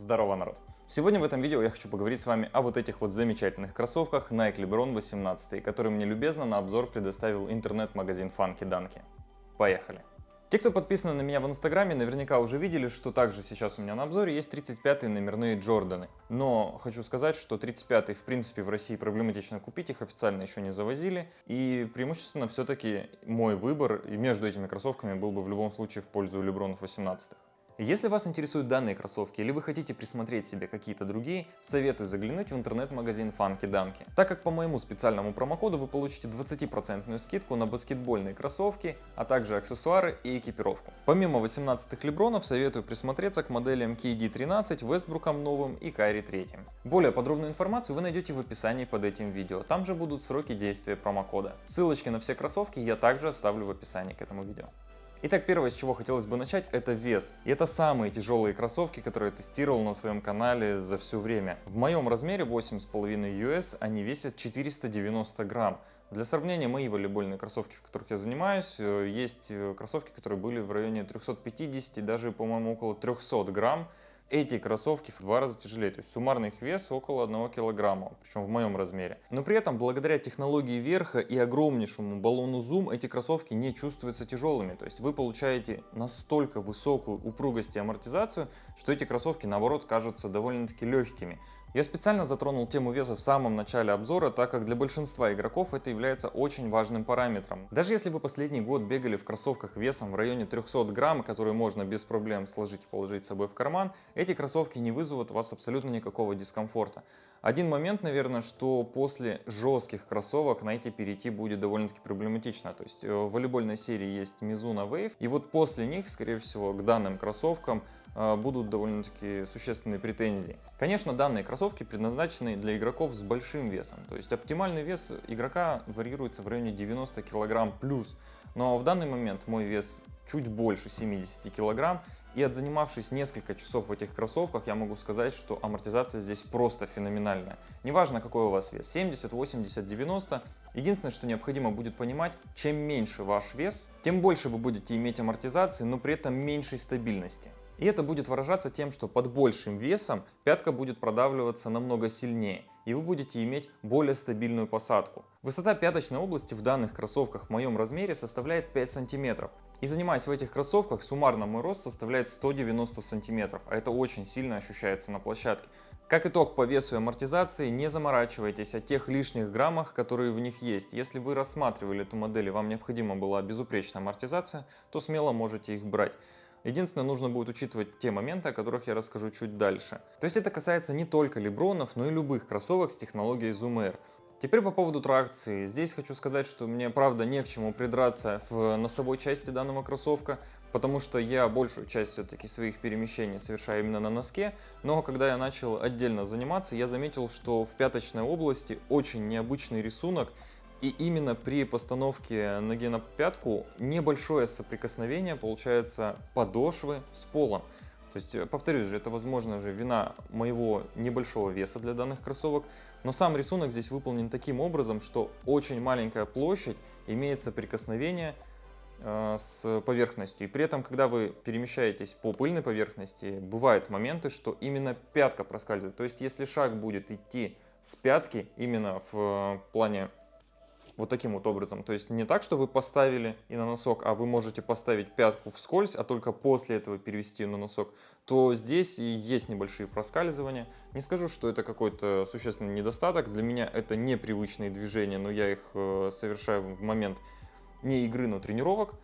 Здорово, народ! Сегодня в этом видео я хочу поговорить с вами о вот этих вот замечательных кроссовках Nike LeBron 18, которые мне любезно на обзор предоставил интернет-магазин Funky Dunky. Поехали! Те, кто подписаны на меня в инстаграме, наверняка уже видели, что также сейчас у меня на обзоре есть 35-е номерные Джорданы. Но хочу сказать, что 35-е в принципе в России проблематично купить, их официально еще не завозили. И преимущественно все-таки мой выбор между этими кроссовками был бы в любом случае в пользу LeBron 18. Если вас интересуют данные кроссовки или вы хотите присмотреть себе какие-то другие, советую заглянуть в интернет-магазин Funky Dunky, так как по моему специальному промокоду вы получите 20% скидку на баскетбольные кроссовки, а также аксессуары и экипировку. Помимо 18-х лебронов, советую присмотреться к моделям KD13, Вестбруком новым и Кайри 3. Более подробную информацию вы найдете в описании под этим видео, там же будут сроки действия промокода. Ссылочки на все кроссовки я также оставлю в описании к этому видео. Итак, первое, с чего хотелось бы начать, это вес. И это самые тяжелые кроссовки, которые я тестировал на своем канале за все время. В моем размере 8,5 US они весят 490 грамм. Для сравнения, мои волейбольные кроссовки, в которых я занимаюсь, есть кроссовки, которые были в районе 350, даже, по-моему, около 300 грамм. Эти кроссовки в 2 раза тяжелее, то есть суммарный их вес около 1 килограмма, причем в моем размере. Но при этом, благодаря технологии верха и огромнейшему баллону Zoom, эти кроссовки не чувствуются тяжелыми. То есть вы получаете настолько высокую упругость и амортизацию, что эти кроссовки, наоборот, кажутся довольно-таки легкими. Я специально затронул тему веса в самом начале обзора, так как для большинства игроков это является очень важным параметром. Даже если вы последний год бегали в кроссовках весом в районе 300 грамм, которые можно без проблем сложить и положить с собой в карман, эти кроссовки не вызовут у вас абсолютно никакого дискомфорта. Один момент, наверное, что после жестких кроссовок на эти перейти будет довольно-таки проблематично. То есть в волейбольной серии есть Mizuno Wave, и вот после них, скорее всего, к данным кроссовкам будут довольно-таки существенные претензии. Конечно, данные кроссовки предназначены для игроков с большим весом, то есть оптимальный вес игрока варьируется в районе 90 кг плюс, но в данный момент мой вес чуть больше 70 кг, и отзанимавшись несколько часов в этих кроссовках, я могу сказать, что амортизация здесь просто феноменальная. Неважно, какой у вас вес, 70, 80, 90, единственное, что необходимо будет понимать, чем меньше ваш вес, тем больше вы будете иметь амортизации, но при этом меньшей стабильности. И это будет выражаться тем, что под большим весом пятка будет продавливаться намного сильнее, и вы будете иметь более стабильную посадку. Высота пяточной области в данных кроссовках в моем размере составляет 5 см. И занимаясь в этих кроссовках, суммарно мой рост составляет 190 см, а это очень сильно ощущается на площадке. Как итог, по весу и амортизации не заморачивайтесь о тех лишних граммах, которые в них есть. Если вы рассматривали эту модель и вам необходима была безупречная амортизация, то смело можете их брать. Единственное, нужно будет учитывать те моменты, о которых я расскажу чуть дальше. То есть это касается не только лебронов, но и любых кроссовок с технологией Zoom Air. Теперь по поводу тракции. Здесь хочу сказать, что мне правда не к чему придраться в носовой части данного кроссовка, потому что я большую часть все-таки своих перемещений совершаю именно на носке, но когда я начал отдельно заниматься, я заметил, что в пяточной области очень необычный рисунок. И именно при постановке ноги на пятку небольшое соприкосновение получается подошвы с полом. То есть, повторюсь же, это возможно же вина моего небольшого веса для данных кроссовок, но сам рисунок здесь выполнен таким образом, что очень маленькая площадь имеет соприкосновение с поверхностью. И при этом, когда вы перемещаетесь по пыльной поверхности, бывают моменты, что именно пятка проскальзывает. То есть, если шаг будет идти с пятки, именно в плане вот таким вот образом. То есть не так, что вы поставили и на носок, а вы можете поставить пятку вскользь, а только после этого перевести на носок, то здесь и есть небольшие проскальзывания. Не скажу, что это какой-то существенный недостаток. Для меня это непривычные движения, но я их совершаю в момент не игры, но тренировок.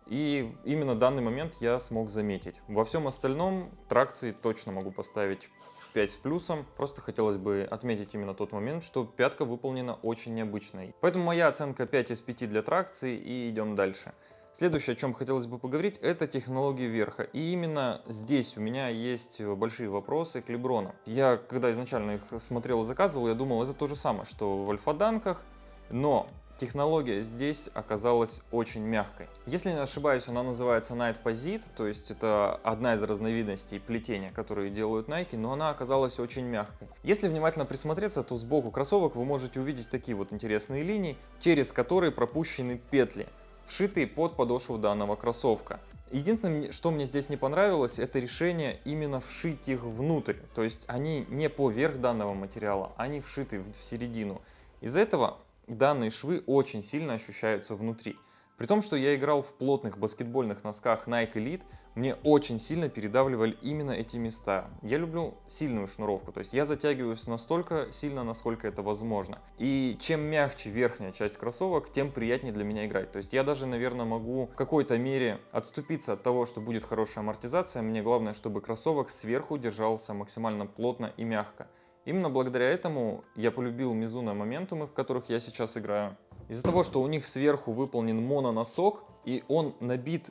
И именно данный момент я смог заметить. Во всем остальном тракции точно могу поставить 5 с плюсом. Просто хотелось бы отметить именно тот момент, что пятка выполнена очень необычной. Поэтому моя оценка 5 из 5 для тракции, и идем дальше. Следующее, о чем хотелось бы поговорить, это технологии верха. И именно здесь у меня есть большие вопросы к лебронам. Я, когда изначально их смотрел и заказывал, я думал, это то же самое, что в альфа-данках, но технология здесь оказалась очень мягкой. Если не ошибаюсь, она называется Night Posit, то есть это одна из разновидностей плетения, которые делают Nike, но она оказалась очень мягкой. Если внимательно присмотреться, то сбоку кроссовок вы можете увидеть такие вот интересные линии, через которые пропущены петли, вшитые под подошву данного кроссовка. Единственное, что мне здесь не понравилось, это решение именно вшить их внутрь. То есть они не поверх данного материала, они вшиты в середину. Из-за этого данные швы очень сильно ощущаются внутри. При том, что я играл в плотных баскетбольных носках Nike Elite, мне очень сильно передавливали именно эти места. Я люблю сильную шнуровку, то есть я затягиваюсь настолько сильно, насколько это возможно. И чем мягче верхняя часть кроссовок, тем приятнее для меня играть. То есть я даже, наверное, могу в какой-то мере отступиться от того, что будет хорошая амортизация. Мне главное, чтобы кроссовок сверху держался максимально плотно и мягко. Именно благодаря этому я полюбил Mizuno Momentum, в которых я сейчас играю. Из-за того, что у них сверху выполнен мононосок, и он набит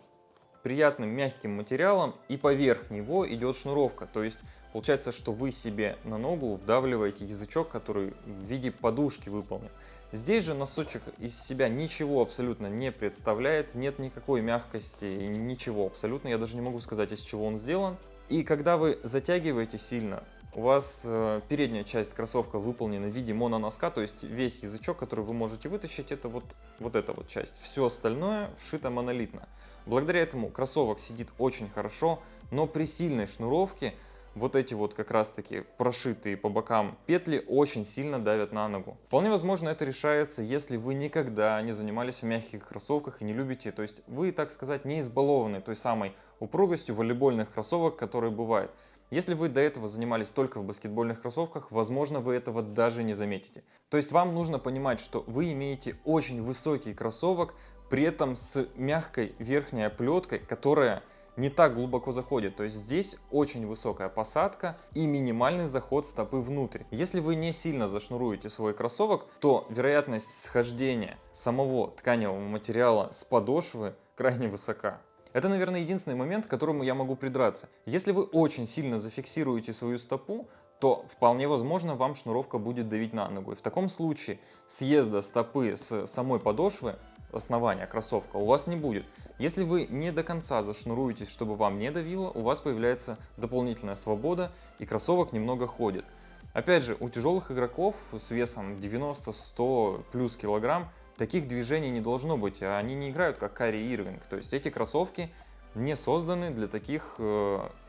приятным мягким материалом, и поверх него идет шнуровка. То есть получается, что вы себе на ногу вдавливаете язычок, который в виде подушки выполнен. Здесь же носочек из себя ничего абсолютно не представляет, нет никакой мягкости, ничего абсолютно. Я даже не могу сказать, из чего он сделан. И когда вы затягиваете сильно, у вас передняя часть кроссовка выполнена в виде мононоска, то есть весь язычок, который вы можете вытащить, это вот эта вот часть. Все остальное вшито монолитно. Благодаря этому кроссовок сидит очень хорошо, но при сильной шнуровке вот эти вот как раз таки прошитые по бокам петли очень сильно давят на ногу. Вполне возможно, это решается, если вы никогда не занимались в мягких кроссовках и не любите, то есть вы, так сказать, не избалованы той самой упругостью волейбольных кроссовок, которые бывают. Если вы до этого занимались только в баскетбольных кроссовках, возможно, вы этого даже не заметите. То есть вам нужно понимать, что вы имеете очень высокий кроссовок, при этом с мягкой верхней оплеткой, которая не так глубоко заходит. То есть здесь очень высокая посадка и минимальный заход стопы внутрь. Если вы не сильно зашнуруете свой кроссовок, то вероятность схождения самого тканевого материала с подошвы крайне высока. Это, наверное, единственный момент, к которому я могу придраться. Если вы очень сильно зафиксируете свою стопу, то вполне возможно вам шнуровка будет давить на ногу. И в таком случае съезда стопы с самой подошвы, основания кроссовка, у вас не будет. Если вы не до конца зашнуруетесь, чтобы вам не давило, у вас появляется дополнительная свобода и кроссовок немного ходит. Опять же, у тяжелых игроков с весом 90-100 плюс килограмм таких движений не должно быть, а они не играют как Кари Ирвинг. То есть эти кроссовки не созданы для таких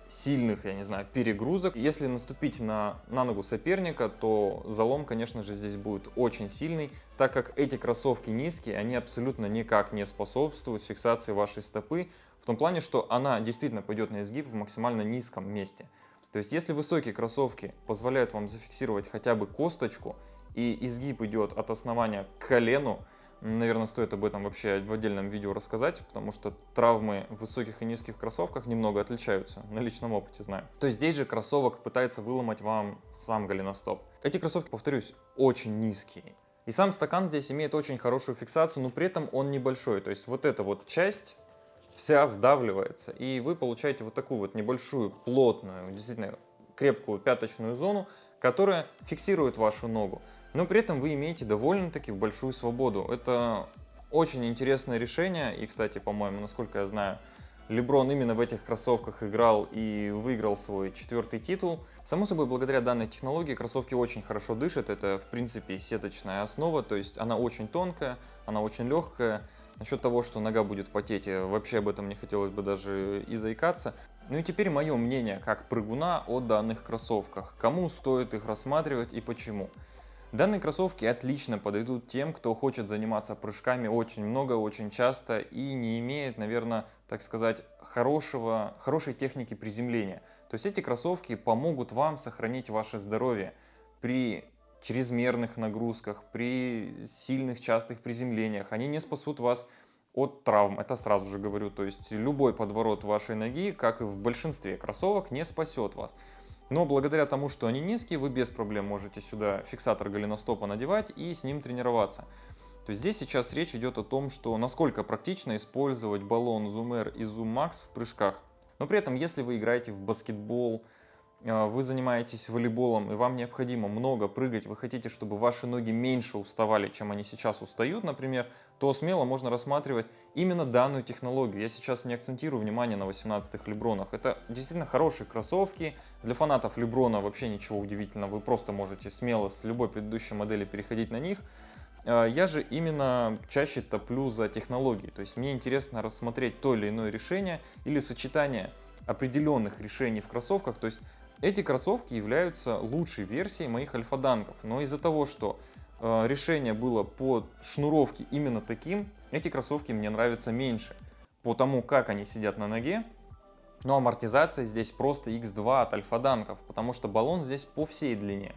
сильных, я не знаю, перегрузок. Если наступить на ногу соперника, то залом, конечно же, здесь будет очень сильный, так как эти кроссовки низкие, они абсолютно никак не способствуют фиксации вашей стопы, в том плане, что она действительно пойдет на изгиб в максимально низком месте. То есть если высокие кроссовки позволяют вам зафиксировать хотя бы косточку, и изгиб идет от основания к колену, наверное, стоит об этом вообще в отдельном видео рассказать, потому что травмы в высоких и низких кроссовках немного отличаются, на личном опыте знаю. То есть здесь же кроссовок пытается выломать вам сам голеностоп. Эти кроссовки, повторюсь, очень низкие. И сам стакан здесь имеет очень хорошую фиксацию, но при этом он небольшой. То есть вот эта вот часть вся вдавливается, и вы получаете вот такую вот небольшую, плотную, действительно крепкую пяточную зону, которая фиксирует вашу ногу. Но при этом вы имеете довольно-таки большую свободу. Это очень интересное решение. И, кстати, по-моему, насколько я знаю, Леброн именно в этих кроссовках играл и выиграл свой 4-й титул. Само собой, благодаря данной технологии кроссовки очень хорошо дышат. Это, в принципе, сеточная основа. То есть она очень тонкая, она очень легкая. Насчет того, что нога будет потеть, вообще об этом не хотелось бы даже и заикаться. Ну и теперь мое мнение как прыгуна о данных кроссовках. Кому стоит их рассматривать и почему? Данные кроссовки отлично подойдут тем, кто хочет заниматься прыжками очень много, очень часто и не имеет, наверное, так сказать, хорошей техники приземления. То есть эти кроссовки помогут вам сохранить ваше здоровье при чрезмерных нагрузках, при сильных частых приземлениях. Они не спасут вас от травм, это сразу же говорю. То есть любой подворот вашей ноги, как и в большинстве кроссовок, не спасет вас. Но благодаря тому, что они низкие, вы без проблем можете сюда фиксатор голеностопа надевать и с ним тренироваться. То есть здесь сейчас речь идет о том, что насколько практично использовать баллон Zoom Air и Zoom Max в прыжках. Но при этом, если вы играете в баскетбол, вы занимаетесь волейболом и вам необходимо много прыгать, вы хотите, чтобы ваши ноги меньше уставали, чем они сейчас устают, например, то смело можно рассматривать именно данную технологию. Я сейчас не акцентирую внимание на 18-х Лебронах. Это действительно хорошие кроссовки. Для фанатов Леброна вообще ничего удивительного. Вы просто можете смело с любой предыдущей модели переходить на них. я же именно чаще топлю за технологии. То есть мне интересно рассмотреть то или иное решение или сочетание определенных решений в кроссовках. То есть эти кроссовки являются лучшей версией моих альфа-данков. Но из-за того, что решение было по шнуровке именно таким, эти кроссовки мне нравятся меньше. По тому, как они сидят на ноге. Но амортизация здесь просто X2 от альфа-данков, потому что баллон здесь по всей длине.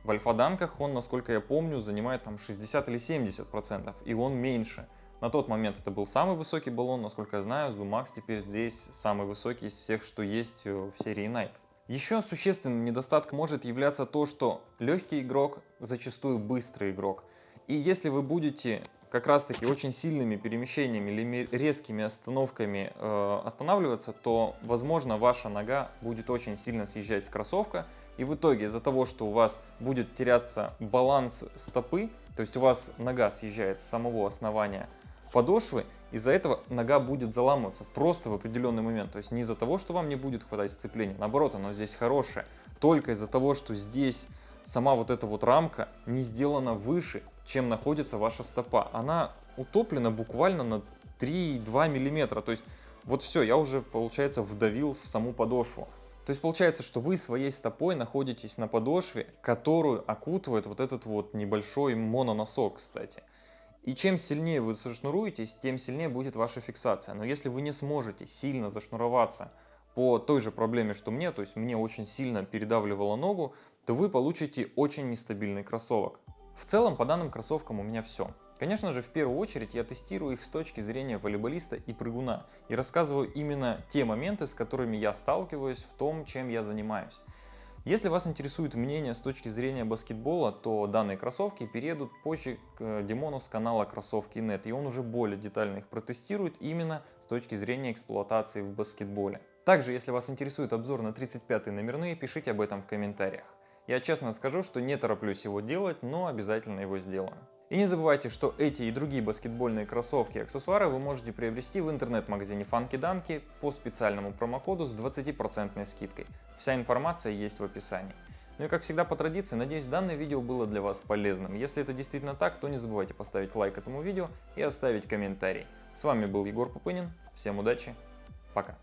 В альфа-данках он, насколько я помню, занимает там 60 или 70%, и он меньше. На тот момент это был самый высокий баллон, насколько я знаю, ZoomMax теперь здесь самый высокий из всех, что есть в серии Nike. Еще существенным недостатком может являться то, что легкий игрок зачастую быстрый игрок. И если вы будете как раз таки очень сильными перемещениями или резкими остановками останавливаться, то, возможно, ваша нога будет очень сильно съезжать с кроссовка, и в итоге из-за того, что у вас будет теряться баланс стопы, то есть у вас нога съезжает с самого основания подошвы, из-за этого нога будет заламываться просто в определенный момент. То есть не из-за того, что вам не будет хватать сцепления, наоборот, оно здесь хорошее, только из-за того, что здесь сама вот эта вот рамка не сделана выше, чем находится ваша стопа. Она утоплена буквально на 3,2 мм. То есть вот все, я уже, получается, вдавил в саму подошву. То есть получается, что вы своей стопой находитесь на подошве, которую окутывает вот этот вот небольшой мононосок, кстати. И чем сильнее вы зашнуруетесь, тем сильнее будет ваша фиксация. Но если вы не сможете сильно зашнуроваться по той же проблеме, что мне, то есть мне очень сильно передавливало ногу, то вы получите очень нестабильный кроссовок. В целом, по данным кроссовкам у меня все. Конечно же, в первую очередь я тестирую их с точки зрения волейболиста и прыгуна и рассказываю именно те моменты, с которыми я сталкиваюсь в том, чем я занимаюсь. Если вас интересует мнение с точки зрения баскетбола, то данные кроссовки переедут позже к Димону с канала Кроссовки.нет, и он уже более детально их протестирует именно с точки зрения эксплуатации в баскетболе. Также, если вас интересует обзор на 35-е номерные, пишите об этом в комментариях. Я честно скажу, что не тороплюсь его делать, но обязательно его сделаю. И не забывайте, что эти и другие баскетбольные кроссовки и аксессуары вы можете приобрести в интернет-магазине Funky Dunky по специальному промокоду с 20% скидкой. Вся информация есть в описании. Ну и как всегда по традиции, надеюсь, данное видео было для вас полезным. Если это действительно так, то не забывайте поставить лайк этому видео и оставить комментарий. С вами был Егор Пупынин, всем удачи, пока!